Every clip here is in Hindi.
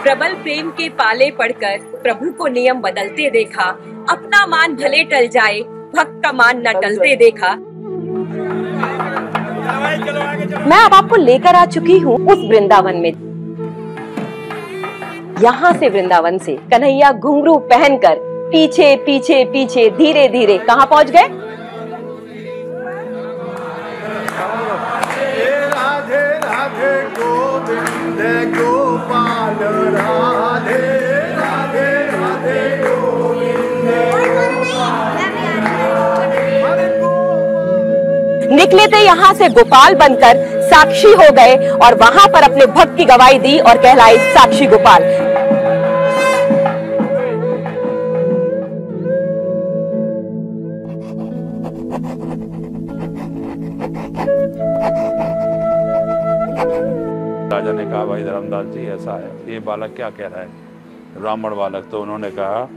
प्रबल प्रेम के पाले पड़कर प्रभु को नियम बदलते देखा, अपना मान भले टल जाए भक्त का मान न टलते देखा। मैं अब आपको लेकर आ चुकी हूँ उस वृंदावन में। यहाँ से वृंदावन से कन्हैया घुंघरू पहनकर पीछे पीछे पीछे धीरे धीरे कहाँ पहुँच गए? राधे राधे गोविंद गोपाल राधे राधे राधे गोविंद निकले थे यहाँ से गोपाल बनकर साक्षी हो गए और वहां पर अपने भक्त की गवाही दी और कहलाई साक्षी गोपाल। राजा ने कहा भाई धर्मदास जी ऐसा है, ये बालक क्या कह रहा है, ब्राह्मण बालक। तो उन्होंने कहा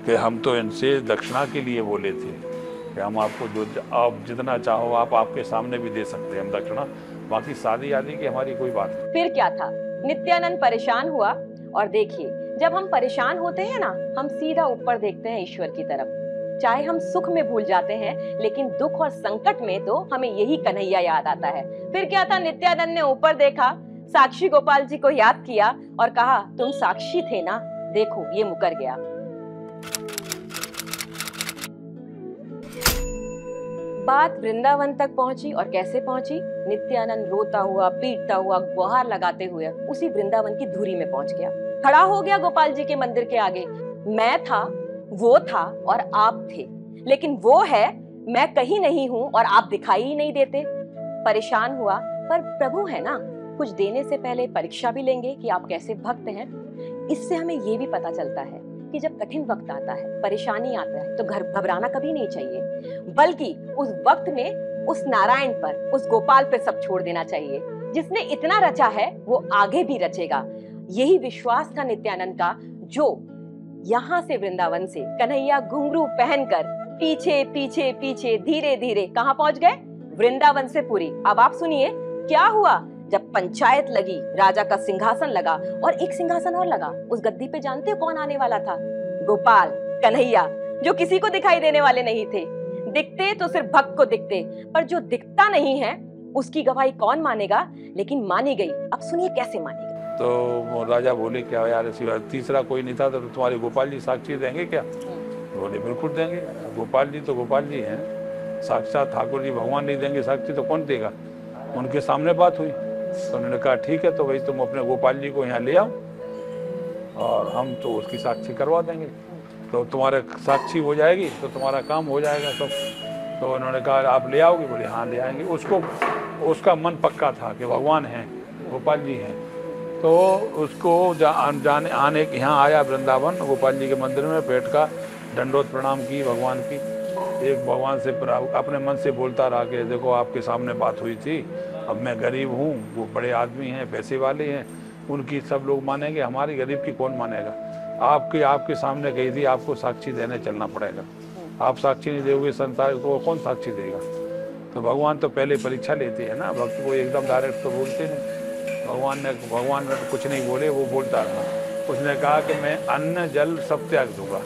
कि हम तो इनसे दक्षिणा के लिए बोले थे कि हम आपको जो आप जितना चाहो आप आपके सामने भी दे सकते हैं हम दक्षिणा, बाकी शादी आदि की हमारी कोई बात नहीं। फिर क्या था, नित्यानंद परेशान हुआ और देखिए जब हम परेशान होते हैं ना, हम सीधा ऊपर देखते हैं ईश्वर की तरफ। चाहे हम सुख में भूल जाते हैं लेकिन दुख और संकट में तो हमें यही कन्हैया याद आता है। फिर क्या था, नित्यानंद ने ऊपर देखा, साक्षी गोपाल जी को याद किया और कहा तुम साक्षी थे ना, देखो ये मुकर गया। बात वृंदावन तक पहुंची और कैसे पहुंची, नित्यानंद रोता हुआ पीटता हुआ गुहार लगाते हुए उसी वृंदावन की धुरी में पहुंच गया। खड़ा हो गया गोपाल जी के मंदिर के आगे। मैं था, वो था और आप थे, लेकिन वो है, मैं कहीं नहीं हूं और आप दिखाई ही नहीं देते। परेशान हुआ, पर प्रभु है ना, कुछ देने से पहले परीक्षा भी लेंगे कि आप कैसे भक्त हैं। इससे हमें ये भी पता चलता है कि जब कठिन वक्त आता है, परेशानी आता है, तो घबराना कभी नहीं चाहिए, बल्कि उस वक्त में उस नारायण पर, उस गोपाल पर सब छोड़ देना चाहिए। जिसने इतना रचा है वो आगे भी रचेगा। यही विश्वास था नित्यानंद का, जो यहाँ से वृंदावन से कन्हैया घुंघरू पहनकर पीछे पीछे पीछे धीरे धीरे कहाँ पहुंच गए? वृंदावन से पुरी। अब आप सुनिए क्या हुआ। जब पंचायत लगी, राजा का सिंहासन लगा और एक सिंहासन और लगा। उस गद्दी पे जानते हो कौन आने वाला था? गोपाल, कन्हैया, जो किसी को दिखाई देने वाले नहीं थे। दिखते तो सिर्फ भक्त को दिखते, पर जो दिखता नहीं है उसकी गवाही कौन मानेगा? लेकिन मानी गई। अब सुनिए कैसे मानी गई। तो राजा बोले क्या यार, तीसरा कोई नहीं था तो तुम्हारे गोपाल जी साक्षी देंगे क्या? बोले बिल्कुल देंगे, गोपाल जी तो गोपाल जी हैं, साक्षात ठाकुर जी भगवान नहीं देंगे साक्षी तो कौन देगा? उनके सामने बात हुई तो उन्होंने कहा ठीक है, तो भाई तुम अपने गोपाल जी को यहाँ ले आओ और हम तो उसकी साक्षी करवा देंगे, तो तुम्हारे साक्षी हो जाएगी तो तुम्हारा काम हो जाएगा सब। तो उन्होंने कहा आप ले आओगे? बोले हाँ ले आएंगे। उसका मन पक्का था कि भगवान हैं, गोपाल जी हैं, तो उसको आने यहाँ आया वृंदावन, गोपाल जी के मंदिर में बैठ का दंडोत प्रणाम की भगवान की। एक भगवान से अपने मन से बोलता रहा कि देखो आपके सामने बात हुई थी, अब मैं गरीब हूँ, वो बड़े आदमी हैं, पैसे वाले हैं, उनकी सब लोग मानेंगे, हमारी गरीब की कौन मानेगा? आपके सामने गई थी, आपको साक्षी देने चलना पड़ेगा। आप साक्षी नहीं दोगे संसार तो कौन साक्षी देगा? तो भगवान तो पहले परीक्षा लेते हैं ना, भक्त को एकदम डायरेक्ट तो बोलते नहीं। भगवान ने कुछ नहीं बोले, वो बोलता रहा। उसने कहा कि मैं अन्न जल सब त्याग दूंगा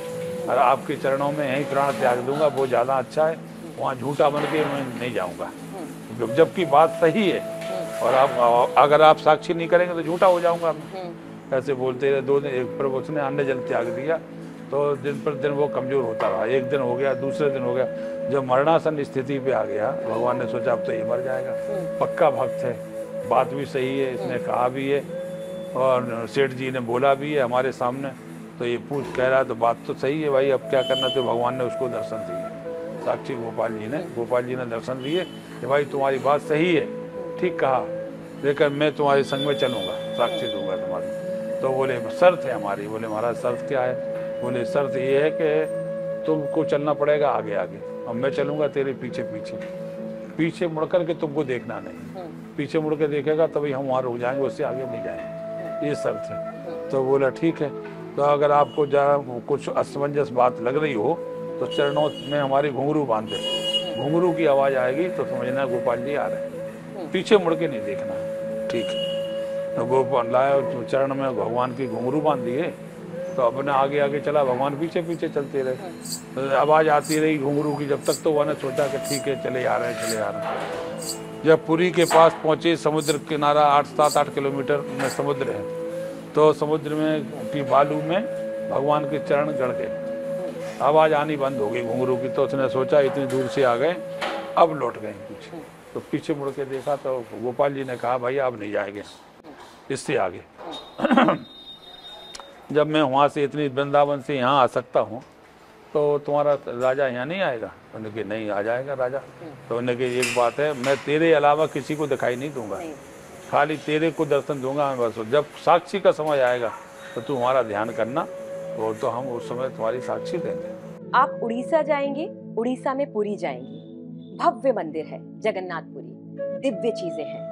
और आपके चरणों में यही प्राण त्याग दूंगा, वो ज़्यादा अच्छा है, वहाँ झूठा बन के मैं नहीं जाऊँगा। जबकि बात सही है और अगर आप साक्षी नहीं करेंगे तो झूठा हो जाऊँगा मैं। ऐसे बोलते रहे 2 दिन, एक पर उसने अन्न जल त्याग दिया तो दिन पर दिन वो कमज़ोर होता रहा। एक दिन हो गया, दूसरे दिन हो गया, जब मरणासन स्थिति पे आ गया, भगवान ने सोचा अब तो ये मर जाएगा, पक्का भक्त है, बात भी सही है, इसने कहा भी है और सेठ जी ने बोला भी है हमारे सामने, तो ये पूछ कह रहा है तो बात तो सही है भाई, अब क्या करना? तो भगवान ने उसको दर्शन दिए, साक्षी गोपाल जी ने दर्शन दिए कि भाई तुम्हारी बात सही है, ठीक कहा, लेकिन मैं तुम्हारे संग में चलूँगा, साक्षी दूंगा तुम्हारी। तो बोले शर्त है हमारी। बोले महाराज शर्त क्या है? बोले शर्त ये है कि तुमको चलना पड़ेगा आगे आगे और मैं चलूँगा तेरे पीछे पीछे, पीछे मुड़ कर के तुमको देखना नहीं, पीछे मुड़ के देखेगा तभी हम वहाँ रुक जाएंगे, उससे आगे नहीं जाएंगे, ये शर्त है। तो बोला ठीक है, तो अगर आपको कुछ असमंजस बात लग रही हो तो चरणों में हमारी घुंघरू बांध दे, घुंघरू की आवाज़ आएगी तो समझना गोपाल जी आ रहे हैं, पीछे मुड़ के नहीं देखना। ठीक है, तो गोपाल लाया चरण में भगवान की घुंघरू बांध दिए, तो अपने आगे आगे चला, भगवान पीछे पीछे चलते रहे। तो आवाज़ आती रही घुंघरू की, जब तक तो वह ने सोचा कि ठीक है चले आ रहे हैं, चले आ रहे हैं। जब पुरी के पास पहुँचे, समुद्र किनारा 7-8 किलोमीटर में समुद्र है, तो समुद्र में की बालू में भगवान के चरण गड़ गए, आवाज़ आनी बंद हो गई घुंघरू की। तो उसने सोचा इतनी दूर से आ गए, अब लौट गए पीछे। तो पीछे मुड़ के देखा तो गोपाल जी ने कहा भैया अब नहीं जाएंगे इससे आगे। जब मैं वहाँ से इतनी वृंदावन से यहाँ आ सकता हूँ तो तुम्हारा राजा यहाँ नहीं आएगा? उन्होंने कहा नहीं, आ जाएगा राजा। तो उन्होंने कहा एक बात है, मैं तेरे अलावा किसी को दिखाई नहीं दूंगा, खाली तेरे को दर्शन दूंगा मैं बस। जब साक्षी का समय आएगा तो तू हमारा ध्यान करना, वो तो हम उस समय तुम्हारी साक्षी देंगे। आप उड़ीसा जाएंगे, उड़ीसा में पुरी जाएंगे, भव्य मंदिर है जगन्नाथपुरी, दिव्य चीजें हैं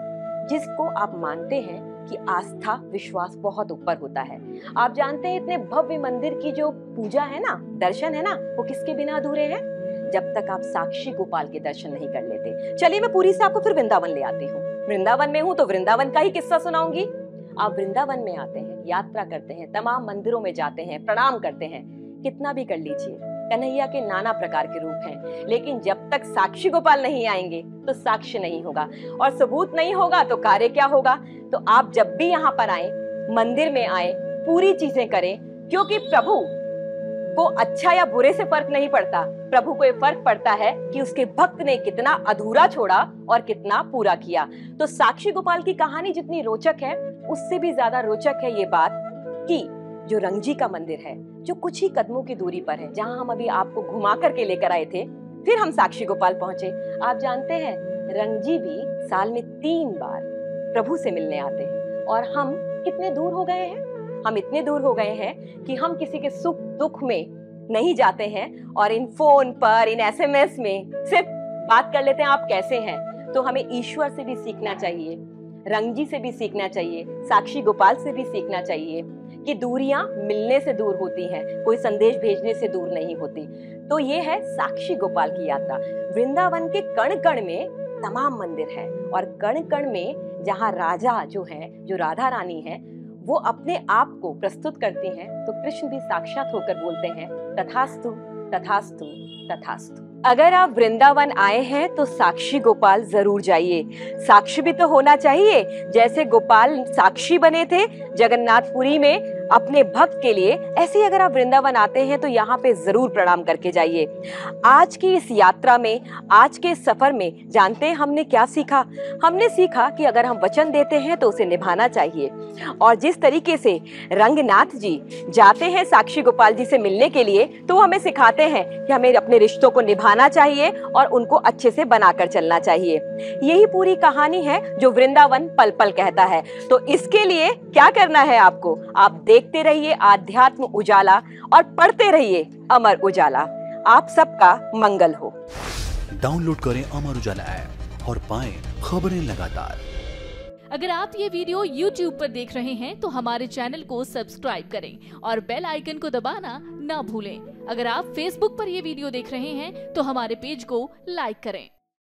जिसको आप मानते हैं कि आस्था विश्वास बहुत ऊपर होता है। आप जानते हैं इतने भव्य मंदिर की जो पूजा है ना, दर्शन है ना, वो किसके बिना अधूरे हैं? जब तक आप साक्षी गोपाल के दर्शन नहीं कर लेते। चलिए मैं पुरी से आपको फिर वृंदावन ले आती हूँ। वृंदावन में हूँ तो वृंदावन का ही किस्सा सुनाऊंगी। आप वृंदावन में आते हैं, यात्रा करते हैं, तमाम मंदिरों में जाते हैं, प्रणाम करते हैं, कितना भी कर लीजिए, कन्हैया के नाना प्रकार के रूप हैं, लेकिन जब तक साक्षी गोपाल नहीं आएंगे तो साक्ष्य नहीं होगा, और सबूत नहीं होगा तो कार्य क्या होगा। तो आप जब भी यहाँ पर आए, मंदिर में आए, पूरी चीजें करें, क्योंकि प्रभु को अच्छा या बुरे से फर्क नहीं पड़ता। प्रभु को ये फर्क पड़ता है कि उसके भक्त ने कितना अधूरा छोड़ा और कितना पूरा किया। तो साक्षी गोपाल की कहानी जितनी रोचक है, उससे भी ज्यादा रोचक है ये बात कि जो रंगजी का मंदिर है, जो कुछ ही कदमों की दूरी पर है, जहां हम अभी आपको घुमा करके लेकर आए थे, फिर हम साक्षी गोपाल पहुंचे। आप जानते हैं रंगजी भी साल में 3 बार प्रभु से मिलने आते हैं, और हम कितने दूर हो गए हैं? हम इतने दूर हो गए हैं कि हम किसी के सुख दुख में नहीं जाते हैं, और इन फोन पर, इन SMS में सिर्फ बात कर लेते हैं आप कैसे हैं। तो हमें ईश्वर से भी सीखना चाहिए, रंगजी से भी सीखना चाहिए, साक्षी गोपाल से भी सीखना चाहिए कि दूरियां मिलने से दूर होती हैं, कोई संदेश भेजने से दूर नहीं होती। तो ये है साक्षी गोपाल की यात्रा। वृंदावन के कण कण में तमाम मंदिर है, और कण कण में जहाँ राजा जो है, जो राधा रानी है, वो अपने आप को प्रस्तुत करती हैं, तो कृष्ण भी साक्षात होकर बोलते हैं तथास्तु तथास्तु तथास्तु। अगर आप वृंदावन आए हैं तो साक्षी गोपाल जरूर जाइए। साक्षी भी तो होना चाहिए, जैसे गोपाल साक्षी बने थे जगन्नाथपुरी में अपने भक्त के लिए, ऐसे ही अगर आप वृंदावन आते हैं तो यहाँ पे जरूर प्रणाम करके जाइए। आज की इस यात्रा में, आज के इस सफर में जानते हैं हमने क्या सीखा? हमने सीखा कि अगर हम वचन देते हैं तो उसे निभाना चाहिए, और जिस तरीके से रंगनाथ जी जाते हैं साक्षी गोपाल जी से मिलने के लिए, तो हमें सिखाते हैं कि हमें अपने रिश्तों को निभाना चाहिए और उनको अच्छे से बनाकर चलना चाहिए। यही पूरी कहानी है जो वृंदावन पल पल कहता है। तो इसके लिए क्या करना है आपको? आप देखते रहिए आध्यात्म उजाला और पढ़ते रहिए अमर उजाला। आप सबका मंगल हो। डाउनलोड करें अमर उजाला ऐप और पाएं खबरें लगातार। अगर आप ये वीडियो YouTube पर देख रहे हैं तो हमारे चैनल को सब्सक्राइब करें और बेल आइकन को दबाना ना भूलें। अगर आप Facebook पर ये वीडियो देख रहे हैं तो हमारे पेज को लाइक करें।